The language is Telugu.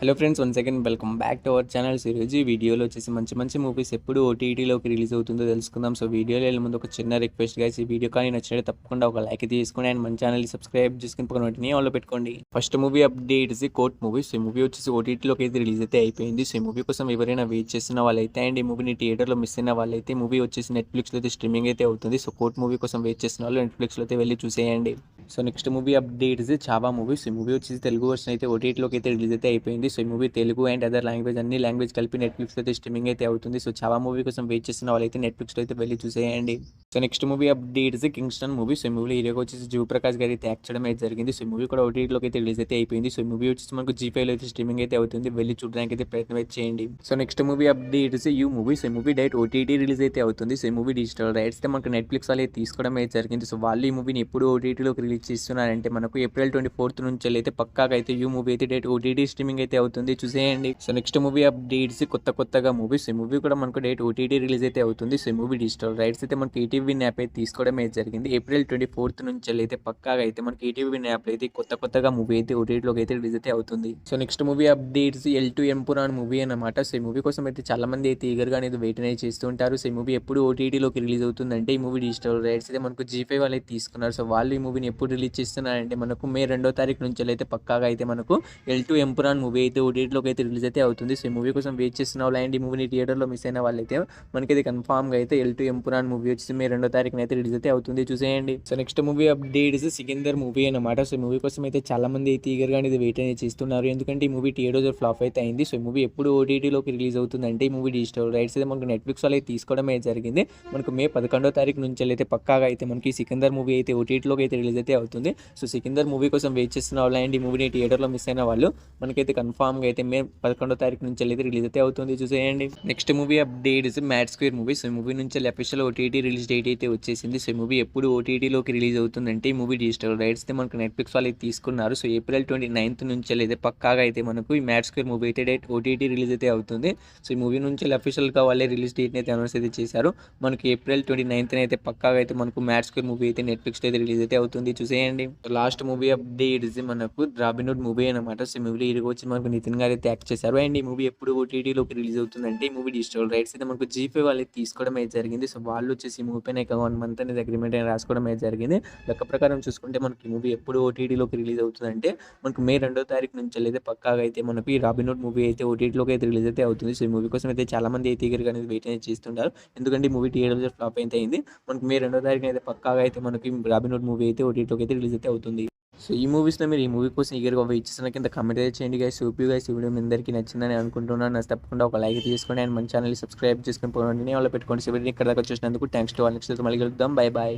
Hello friends, once again welcome back to our channel. ఈరోజు ఈ వీడియోలో వచ్చేసి మంచి మంచి మూవీస్ ఎప్పుడు ఓటీటీలోకి రిలీజ్ అవుతుందో తెలుసుకుందాం. సో వీడియోలో వెళ్ళే ముందు ఒక చిన్న రిక్వెస్ట్ గైస్, ఈ వీడియో కానీ నచ్చినట్టు తప్పకుండా ఒక లైక్ తీసుకుని అండ్ మన ఛానల్ని సబ్స్క్రైబ్ చేసుకుని పక్కన వెంటనే ఆన్లో పెట్టుకోండి. First movie update is court movie. So ఈ మూవీ వచ్చేసి ఓటీటీలోకి అయితే రిలీజ్ అయితే అయిపోయింది. సో ఈ మూవీ కోసం ఎవరైనా వెయిట్ చేస్తున్న వాళ్ళైతే అండ్ ఈ మూవీని థియేటర్లో మిస్ అయిన వాళ్ళైతే మూవీ వచ్చేసి నెట్ఫ్లిక్స్లో అయితే స్ట్రీమింగ్ అయితే అవుతుంది. సో కోర్ట్ మూవీ కోసం వెయిట్ చేస్తున్న వాళ్ళు నెట్ఫ్లిక్స్లో అయితే వెళ్ళి చూసేయండి. So next movie update is Chhaava movie. So ఈ మూవీ వచ్చేసి తెలుగు వర్షన్ అయితే ఓటీటీలోకి అయితే రిలీజ్ అయితే అయిపోయింది. సో ఈ movie Telugu and other language అన్ని లాంగ్వేజ్ కలిపి నెట్ఫ్లిక్స్లో అయితే స్ట్రీమింగ్ అయితే అవుతుంది. సో చావా మూవీ కోసం వెయిట్ చేస్తున్న వాళ్ళైతే నెట్ఫ్లిక్స్లో అయితే వెళ్ళి చూసేయండి. So next movie update is Kingston movie. So ఈ మూవీ హీరోగా వచ్చేసి జయప్రకాష్ గారు అయితే యాక్ట్ చేయడం అయితే జరిగింది. సో ఈ మూవీ కూడా ఓటీటీలోకి అయితే రిలీజ్ అయితే అయిపోయింది. సో ఈ మూవీ వచ్చేసి మనకు జీ5లో అయితే స్ట్రీమింగ్ అయితే అవుతుంది. వెళ్ళి చూడడానికి అయితే ప్రయత్నం అయితే చేయండి. So next movie update is you movie. So ఈ మూవీ డైరెక్ట్ ఓటీటీ రిలీజ్ అయితే అవుతుంది. సో ఈ మూవీ డిజిటల్ రైట్స్ అయితే మనకు నెట్ఫ్లిక్స్ వాళ్ళు అయితే తీసుకోవడం అయితే జరిగింది. సో వాళ్ళు ఈ మూవీని ఎప్పుడు ఓటీటీలోకి రిలీజ్ చేస్తున్నారంటే మనకు ఏప్రిల్ 24 నుంచి అయితే పక్కాగా అయితే యూ మూవీ అయితే డైరెక్ట్ ఓటీటీ స్ట్రీమింగ్ అయితే అవుతుంది, చూసేయండి. సో నెక్స్ట్ మూవీ అప్డేట్స్ కొత్తగా మూవీస్. ఈ మూవీ కూడా మనకు డైరెక్ట్ ఓటీటీ రిలీజ్ అయితే అవుతుంది. సో ఈ మూవీ డిజిటల్ రైట్స్ అయితే మనకి ఈటీవీ యాప్ అయితే తీసుకోవడం అయితే జరిగింది. ఏప్రిల్ 24 నుంచి అయితే పక్కాగా అయితే మనకి ఈటీవీ యాప్ అయితే కొత్తగా మూవీ అయితే ఓటీటీలోకి అయితే రిలీజ్ అయితే అవుతుంది. So next movie updates L two Empuraan movie అన్నమాట. సో ఈ మూవీ కోసం అయితే చాలా మంది అయితే ఈగర్గా అనేది వెయిట్ అనేది చేస్తూ ఉంటారు. సో ఈ మూవీ ఎప్పుడు ఓటీటీలోకి రిలీజ్ అవుతుందంటే ఈ మూవీ డిజిటల్ రైట్స్ అయితే మనకు జీ5 వాళ్ళు అయితే తీసుకున్నారు. సో వాళ్ళు ఈ మూవీని ఎప్పుడు రిలీజ్ చేస్తున్నారంటే మనకు మే 2వ తారీఖు నుంచి అయితే పక్కాగా అయితే మనకు ఎల్2 ఎంపురాన్ మూవీ అయితే ఓటీటీలోకి అయితే రిలీజ్ అయితే అవుతుంది. సో ఈ మూవీ కోసం వెయిట్ చేస్తున్న వాళ్ళు అండ్ ఈ మూవీని థియేటర్లో మిస్ అయిన వాళ్ళైతే మనకైతే కన్ఫామ్గా అయితే ఎల్2 ఎంపురాన్ మూవీ వచ్చేసి మే 2వ తారీఖున అయితే రిలీజ్ అయితే అవుతుంది, చూసేయండి. So next movie update is Sikandar movie అన్నమాట. సో ఈ మూవీ కోసం అయితే చాలా మంది అయితే ఈగర్గా అనేది వెయిట్ అనేది చేస్తున్నారు. ఎందుకంటే ఈ మూవీ థియేటర్ ఫ్లాప్ అయితే అయింది. సో ఈ మూవీ ఎప్పుడు ఓటీటీలోకి రిలీజ్ అవుతుందంటే ఈ మూవీ డిజిటల్ రైట్స్ అయితే మనకు నెట్ఫ్లిక్స్ వాళ్ళు అయితే తీసుకోవడం అయితే జరిగింది. మనకు మే 11వ తారీఖు నుంచి అయితే పక్కాగా అయితే మనకి సికిందర్ మూవీ అయితే ఓటీటీలోకి అయితే రిలీజ్ అయితే అవుతుంది. సో సికిందర్ మూవీ కోసం వెయిట్ చేస్తున్న వాళ్ళు అండ్ ఈ మూవీని థియేటర్లో మిస్ అయిన వాళ్ళు మనకైతే కన్ఫామ్గా అయితే మే 11వ తారీఖు నుంచి అయితే రిలీజ్ అయితే అవుతుంది, చూసేయండి. Next movie update is mad square movie. So ఈ మూవీ నుంచి అఫీషియల్ ఓటీటీ రిలీజ్ డేట్ అయితే వచ్చేసింది. సో ఈ మూవీ ఎప్పుడు ఓటీటీలోకి రిలీజ్ అవుతుందంటే ఈ మూవీ డిజిటల్ రైట్స్ అయితే మనకు నెట్ఫ్లిక్స్ వాళ్ళు అయితే తీసుకున్నారు. సో ఏప్రిల్ 29 నుంచి అయితే పక్కాగా అయితే మనకు ఈ మ్యాడ్ స్క్వేర్ మూవీ అయితే డేట్ ఓటీటీ రిలీజ్ అయితే అవుతుంది. సో ఈ మూవీ నుంచి అఫీషియల్గా వాళ్ళే రిలీజ్ డేట్ అయితే అనౌన్స్ అయితే చేశారు. మనకి ఏప్రిల్ 29 అయితే పక్కాగా అయితే మనకు మ్యాడ్ స్క్వేర్ మూవీ అయితే నెట్ఫ్లిక్స్ అయితే రిలీజ్ అయితే అవుతుంది, చూసేయండి. లాస్ట్ మూవీ అప్డేట్ ఇస్ మనకు రాబిన్హుడ్ మూవీ అనమాట. సో ఈ మూవీ హీరో వచ్చి మనకు నితిన్ గారు అయితే యాక్ట్ చేశారు. అండ్ ఈ మూవీ ఎప్పుడు ఓటీటీలోకి రిలీజ్ అవుతుందంటే ఈ మూవీ డిజిటల్ రైట్స్ అయితే మనకు జీ5 వాళ్ళు తీసుకోవడం అయితే జరిగింది. సో వాళ్ళు వచ్చేసి ఈ మూవీ పైన 1 మంత్ అనేది అగ్రిమెంట్ అయినా రాసుకోవడం అయితే జరిగింది. లెక్క ప్రకారం చూసుకుంటే మనకి ఈ మూవీ ఎప్పుడు ఓటీటీలోకి రిలీజ్ అవుతుందంటే మనకు మే 2వ తారీఖు నుంచి అయితే పక్కాగా అయితే మనకు ఈ రాబిన్హుడ్ మూవీ అయితే ఓటీటీలోకి అయితే రిలీజ్ అయితే అవుతుంది. సో ఈ మూవీ కోసం అయితే చాలా మంది అయితే ఈగర్గా అనేది వెయిట్ అనేది చేస్తుంటారు. ఎందుకంటే ఈ మూవీ థియేటర్ ఫ్లాప్ అయితే అయింది. మనకు మే 2వ తారీఖున అయితే పక్కాగా అయితే మనకి రాబిన్హుడ్ మూవీ అయితే ఓటీటీలోకి అయితే రిలీజ్ అయితే అవుతుంది. సో ఈ మూవీస్లో మీరు ఈ మూవీ కోసం ఈగర్గా వెయిట్ చేసిన కింద కామెంట్ అయితే చేయండి గైస్. సూపీ గైస్, ఈ వీడియో మీ అందరికీ నచ్చిందని అనుకుంటున్నాను. నచ్చి తప్పకుండా ఒక లైక్ తీసుకోండి అండ్ మన ఛానల్ని సబ్స్క్రైబ్ చేసుకుని పోండి. వాళ్ళు పెట్టుకోండి. సో ఇక్కడ దాకా చూసినందుకు థ్యాంక్స్ టు ఆల్. నెక్స్ట్ మళ్ళీ కలుద్దాం. Bye bye.